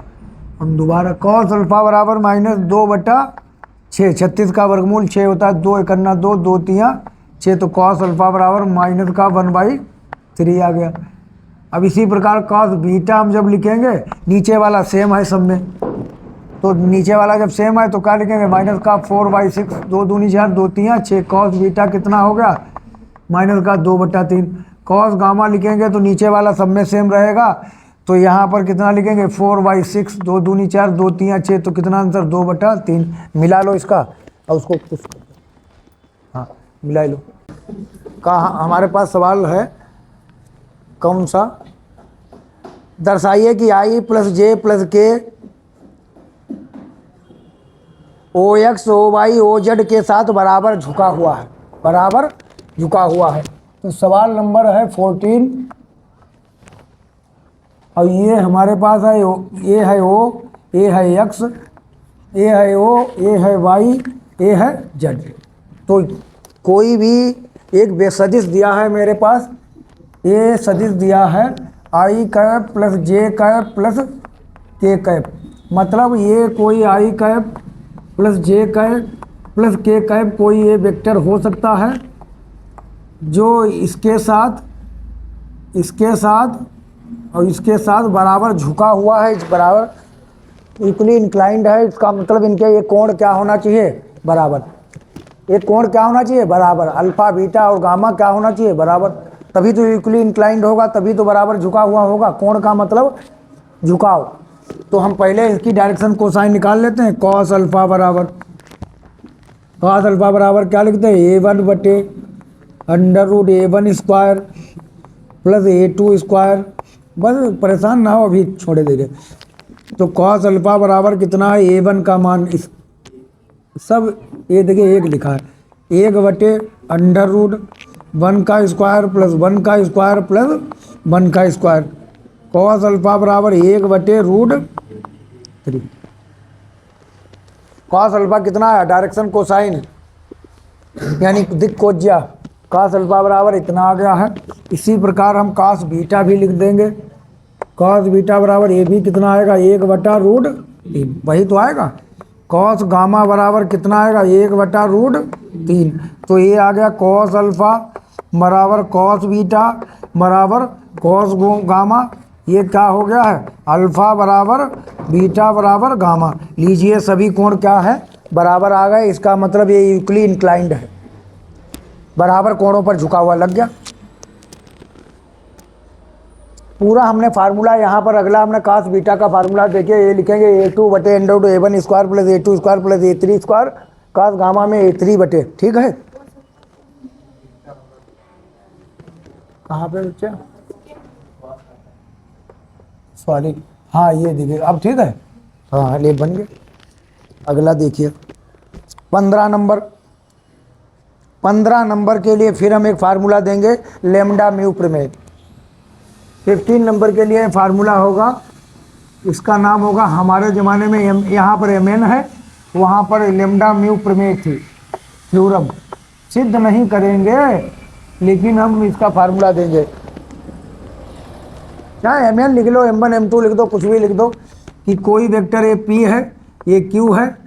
हम दोबारा कॉस अल्फा बराबर -2/6, 36 का वर्गमूल 6 होता है, 2 एकन्ना 2, 2 तियाँ 6, तो कॉस अल्फा बराबर -1/3 आ गया। अब इसी प्रकार कॉस बीटा हम जब लिखेंगे, नीचे वाला सेम है सब में, तो नीचे वाला जब सेम है तो क्या लिखेंगे, -4/6, 2 दूनी 4, 2 तियाँ 6, कॉस बीटा कितना हो गया, -2/3। कॉस गामा लिखेंगे तो नीचे वाला सब में सेम रहेगा, तो यहाँ पर कितना लिखेंगे, 4/6, 2 दूनी 4, 2 तियाँ 6, तो कितना आंसर, 2/3। मिला लो इसका और उसको कुछ, हाँ मिला लो। कहा हमारे पास सवाल है, कौन सा, दर्शाइए कि i + j + k ox oy oz के साथ बराबर झुका हुआ है, बराबर झुका हुआ है। तो सवाल नंबर है 14, और ये हमारे पास है, ये है o, ये है x, ये है o, ये है y, ये है z। तो कोई भी एक बेसदिश दिया है मेरे पास, ये सदिश दिया है i cap + j cap + k cap, मतलब ये कोई i cap + j cap + k cap कोई ये वेक्टर हो सकता है जो इसके साथ और इसके साथ बराबर झुका हुआ है, बराबर इक्वली इंक्लाइंड है। इसका मतलब इनके ये कोण क्या होना चाहिए, बराबर, ये कोण क्या होना चाहिए, बराबर, अल्फा बीटा और गामा क्या होना चाहिए, बराबर, तभी तो इक्वली इंक्लाइंड होगा, तभी तो बराबर झुका हुआ होगा। कोण का मतलब झुकाव। तो हम पहले इसकी डायरेक्शन कोसाइन निकाल लेते हैं। कॉस अल्फा बराबर क्या लिखते हैं, a1/√a1² + a2 स्क्वायर, बस परेशान ना हो, अभी छोड़े देंगे। तो कॉस अल्फा बराबर कितना है, a1 का मान, इस सब ये देखिए 1 लिखा है, 1/√1² + 1² + 1², कॉस अल्फा बराबर 1/√3। कॉस अल्फा कितना है, डायरेक्शन कोसाइन यानी दिक् कोज्या, कॉस अल्फा बराबर इतना आ गया है। इसी प्रकार हम कॉस बीटा भी लिख देंगे। कॉस बीटा बराबर ये भी कितना आएगा, 1/√3, वही तो आएगा। कॉस गामा बराबर कितना आएगा, 1/√3। तो ये आ गया कॉस अल्फा बराबर कॉस बीटा बराबर कॉस गामा, ये क्या हो गया है, अल्फा बराबर बीटा बराबर गामा। लीजिए सभी कोण क्या है, बराबर आ गए। इसका मतलब ये इक्वली इंक्लाइंड है, बराबर कोणों पर झुका हुआ लग गया। पूरा हमने फार्मूला यहाँ पर, अगला हमने कॉस बीटा का फार्मूला देखिए, ये लिखेंगे a2/√a1² + a2² + a3², cos gamma में a3/, ठीक है। कहाँ पे बच्चे, सॉरी, हाँ ये देखिए अब ठीक है, हाँ ये बन गया। अगला देखिए 15 नंबर के लिए फिर हम एक फार्मूला देंगे, लेमडा म्यू प्रमेय। 15 नंबर के लिए फार्मूला होगा, इसका नाम होगा, हमारे ज़माने में यहाँ पर mn है, वहाँ पर लेमडा म्यू प्रमेय थी, थ्योरम सिद्ध नहीं करेंगे, लेकिन हम इसका फार्मूला देंगे। चाहे mn लिख लो, m1 m2 लिख दो, कुछ भी लिख दो, कि कोई वेक्टर ये p है, ये q है,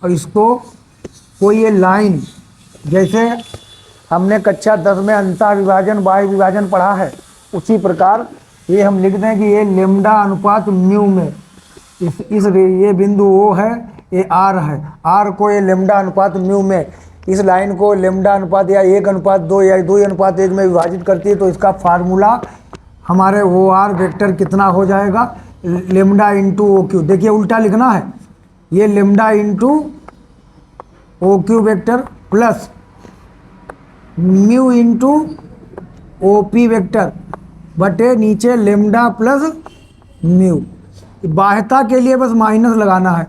और इसको कोई ये लाइन, जैसे हमने कक्षा 10 में अंतः विभाजन बाह्य विभाजन पढ़ा है, उसी प्रकार ये हम लिख दें कि ये लेमडा अनुपात म्यू में ये बिंदु O है, ये R है, R को ये लेमडा अनुपात म्यू में इस लाइन को लेमडा अनुपात या 1/2 या 2:1 में विभाजित करती है। तो इसका फार्मूला हमारे OR वेक्टर कितना हो जाएगा, लेमडा इंटू OQ। देखिए उल्टा लिखना है, ये lambda into OQ vector plus mu into OP vector बटे नीचे लेमडा प्लस म्यू। बाह्यता के लिए बस माइनस लगाना है,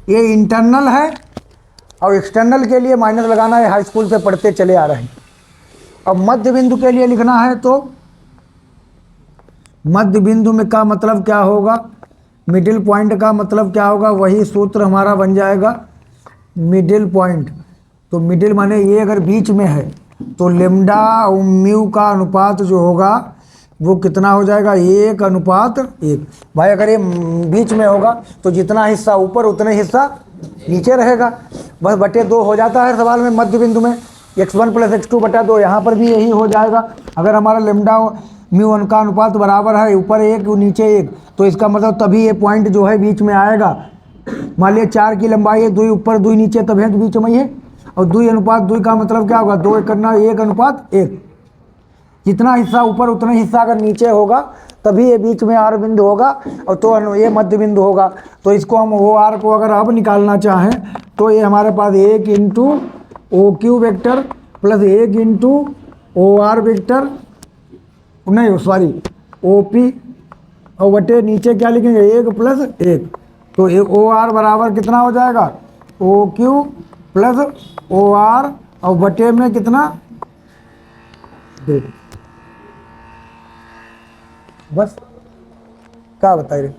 ये इंटरनल है और एक्सटर्नल के लिए माइनस लगाना है, हाई स्कूल से पढ़ते चले आ रहे हैं। अब मध्य बिंदु के लिए लिखना है तो मध्य बिंदु में का मतलब क्या होगा, मिडिल पॉइंट का मतलब क्या होगा, वही सूत्र हमारा बन जाएगा मिडिल पॉइंट। तो मिडिल माने ये अगर बीच में है तो लेम्डा और म्यू का अनुपात जो होगा वो कितना हो जाएगा, 1:1। भाई अगर ये बीच में होगा तो जितना हिस्सा ऊपर उतने हिस्सा नीचे रहेगा, बस बटे 2 हो जाता है सवाल में मध्य बिंदु में, x1 + x2/2। यहाँ पर भी यही हो जाएगा। अगर हमारा लेम्डा म्यू का अनुपात बराबर है, ऊपर 1 नीचे 1, तो इसका मतलब तभी ये पॉइंट जो है बीच में आएगा। मान लिया 4 की लंबाई है, 2 ऊपर 2 नीचे, तब है तो बीच में ही है। और 2:2 का मतलब क्या होगा, 2 करना 1:1। जितना हिस्सा ऊपर उतना हिस्सा अगर नीचे होगा तभी ये बीच में आर बिंदु होगा, और तो ये मध्य बिंदु होगा। तो इसको हम ओ आर को अगर अब निकालना चाहें तो ये हमारे पास 1 × OQ vector plus 1 × OR vector, नहीं सॉरी OP, और बटे नीचे क्या लिखेंगे 1 + 1। तो OR बराबर कितना हो जाएगा, OQ + OR, और बटे में कितना 2। बस क्या बताइए।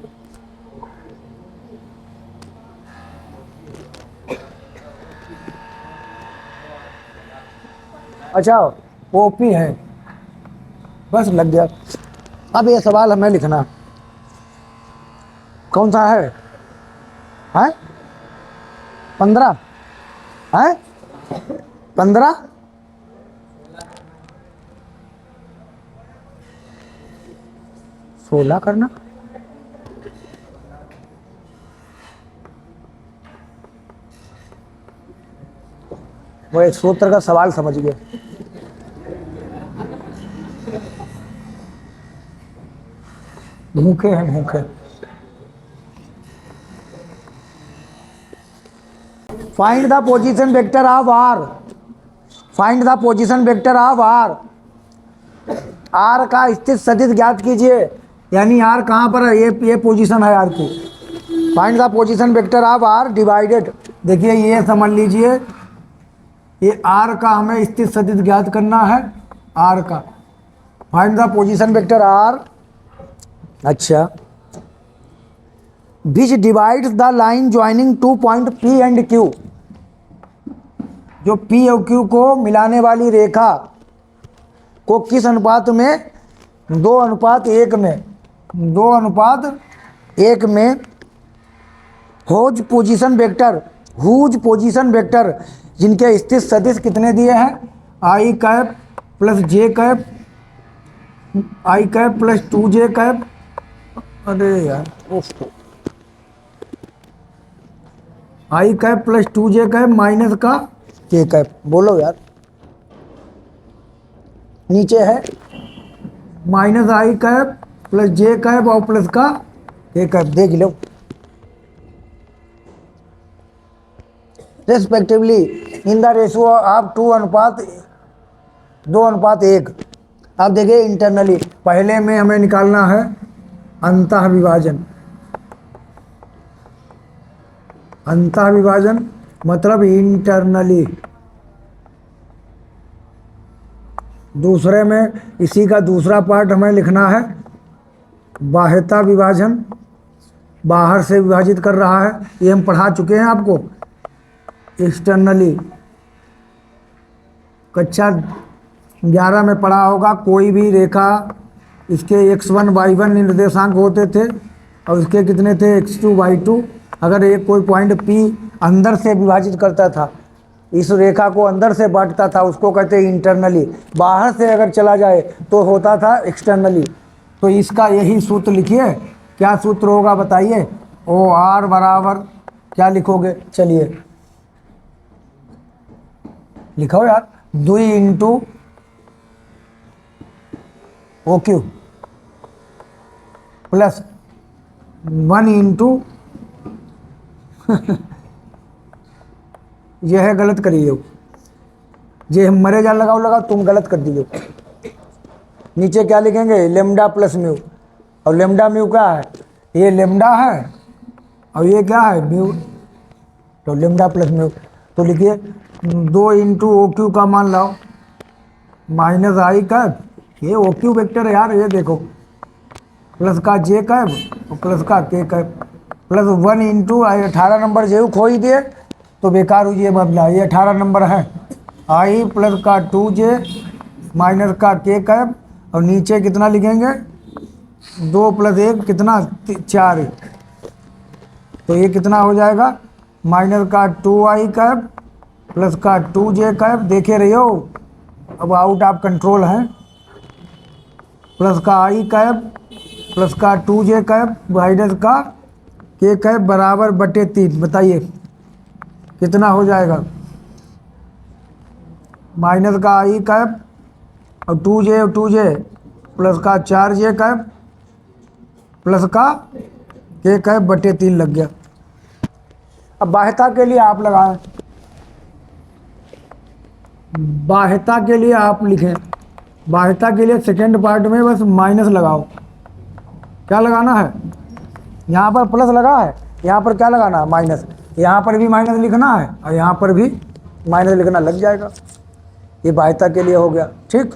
अच्छा OP है, बस लग गया। अब ये सवाल हमें लिखना कौन सा है, 15 है, 15 16 करना। वो एक सूत्र का सवाल समझ गए। भूखे हैं भूखे। Find the position vector of R, find the position vector of R. R का स्थित सदिश ज्ञात कीजिए, यानी आर कहाँ पर है, ये पोजीशन है आर की। Find the position vector of R divided, देखिए ये समझ लीजिए, ये आर का हमें स्थित सदिश ज्ञात करना है, आर का। Find the position vector R, अच्छा, which divides the line joining 2 point P and Q, जो P और Q को मिलाने वाली रेखा को किस अनुपात में, 2:1 में, 2:1 में हुज पोजीशन वेक्टर जिनके स्थित सदिश कितने दिए हैं, i cap plus j cap, i cap plus 2j cap, अरे यार i cap plus 2j cap minus का k कैप, बोलो यार, नीचे है minus i cap plus j cap और प्लस का k कैप, देख लो respectively in the ratio of 2:1। अब देखिए इंटरनली, पहले में हमें निकालना है अंतः विभाजन। अंतः विभाजन मतलब इंटरनली। दूसरे में इसी का दूसरा पार्ट हमें लिखना है बाह्यता विभाजन, बाहर से विभाजित कर रहा है, ये हम पढ़ा चुके हैं आपको। एक्सटर्नली कक्षा 11 में पढ़ा होगा, कोई भी रेखा इसके x1 y1 निर्देशांक होते थे और इसके कितने थे x2 y2। अगर एक कोई पॉइंट P अंदर से विभाजित करता था, इस रेखा को अंदर से बांटता था, उसको कहते हैं इंटरनली। बाहर से अगर चला जाए तो होता था एक्सटर्नली। तो इसका यही सूत्र लिखिए, क्या सूत्र होगा बताइए, OR बराबर क्या लिखोगे, चलिए लिखो यार, 2 × OQ प्लस 1 × यह है गलत करिए, ये हम मरे जा लगाओ तुम गलत कर दिए। नीचे क्या लिखेंगे, लेम्डा प्लस म्यू, और लेम्डा म्यू क्या है, ये लेम्डा है और ये क्या है म्यू, तो लेमडा प्लस में, तो लिखिए 2 इंटू ओ क्यू का मान लाओ माइनस आई कैप, ये ओ क्यू वेक्टर है यार, ये देखो प्लस का जे कैप और प्लस का के कैप, प्लस 1 इंटू 18 नंबर जेऊ खो ही दिए तो बेकार हुई, ये बदला, ये 18 नंबर है, आई प्लस का 2j माइनस का के कैप, और नीचे कितना लिखेंगे 2 प्लस 1 कितना 4, तो ये कितना हो जाएगा माइनस का 2i कैप प्लस का 2j कैप, देखे रही हो अब आउट ऑफ कंट्रोल है, प्लस का i कैप प्लस का 2j कैप माइनस का के कैप बराबर बटे 3, बताइए कितना हो जाएगा, माइनस का i कैप और 2j प्लस का 4j कैप प्लस का के कैप बटे 3 लग गया। अब बाह्यता के लिए आप लगाएं, बाह्यता के लिए आप लिखें, बाह्यता के लिए सेकेंड पार्ट में बस माइनस लगाओ, क्या लगाना है, यहाँ पर प्लस लगा है, यहाँ पर क्या लगाना है माइनस, यहाँ पर भी माइनस लिखना है और यहाँ पर भी माइनस लिखना, लग जाएगा, ये बाह्यता के लिए हो गया। ठीक।